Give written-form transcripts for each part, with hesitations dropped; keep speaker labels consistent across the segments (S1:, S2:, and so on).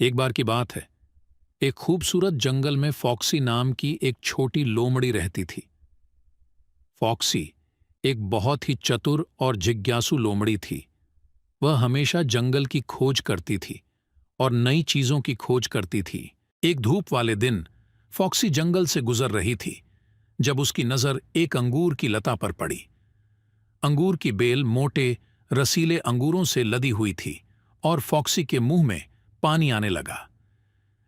S1: एक बार की बात है, एक खूबसूरत जंगल में फॉक्सी नाम की एक छोटी लोमड़ी रहती थी। फॉक्सी एक बहुत ही चतुर और जिज्ञासु लोमड़ी थी। वह हमेशा जंगल की खोज करती थी और नई चीजों की खोज करती थी। एक धूप वाले दिन फॉक्सी जंगल से गुजर रही थी जब उसकी नजर एक अंगूर की लता पर पड़ी। अंगूर की बेल मोटे, रसीले अंगूरों से लदी हुई थी और फॉक्सी के मुंह में पानी आने लगा।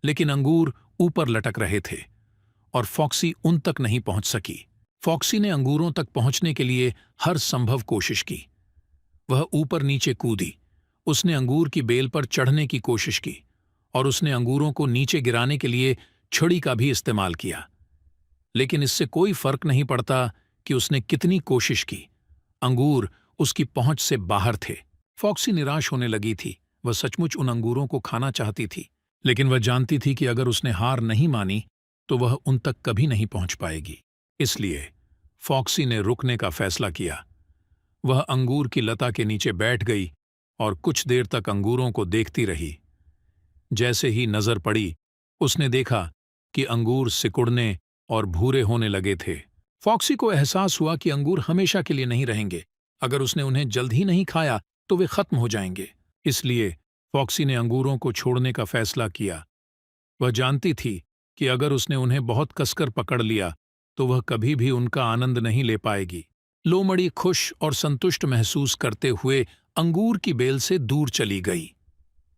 S1: लेकिन अंगूर ऊपर लटक रहे थे और फॉक्सी उन तक नहीं पहुंच सकी। फॉक्सी ने अंगूरों तक पहुंचने के लिए हर संभव कोशिश की। वह ऊपर नीचे कूदी, उसने अंगूर की बेल पर चढ़ने की कोशिश की और उसने अंगूरों को नीचे गिराने के लिए छड़ी का भी इस्तेमाल किया। लेकिन इससे कोई फर्क नहीं पड़ता कि उसने कितनी कोशिश की, अंगूर उसकी पहुंच से बाहर थे। फॉक्सी निराश होने लगी थी। वह सचमुच उन अंगूरों को खाना चाहती थी, लेकिन वह जानती थी कि अगर उसने हार नहीं मानी तो वह उन तक कभी नहीं पहुंच पाएगी। इसलिए फॉक्सी ने रुकने का फैसला किया। वह अंगूर की लता के नीचे बैठ गई और कुछ देर तक अंगूरों को देखती रही। जैसे ही नजर पड़ी, उसने देखा कि अंगूर सिकुड़ने और भूरे होने लगे थे। फॉक्सी को एहसास हुआ कि अंगूर हमेशा के लिए नहीं रहेंगे। अगर उसने उन्हें जल्द ही नहीं खाया तो वे खत्म हो जाएंगे। इसलिए फॉक्सी ने अंगूरों को छोड़ने का फैसला किया। वह जानती थी कि अगर उसने उन्हें बहुत कसकर पकड़ लिया तो वह कभी भी उनका आनंद नहीं ले पाएगी। लोमड़ी खुश और संतुष्ट महसूस करते हुए अंगूर की बेल से दूर चली गई।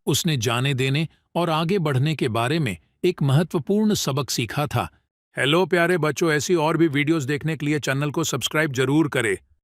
S1: उसने जाने देने और आगे बढ़ने के बारे में एक महत्वपूर्ण सबक सीखा था। हेलो प्यारे बच्चों, ऐसी और भी वीडियोस देखने के लिए चैनल को सब्सक्राइब जरूर करें।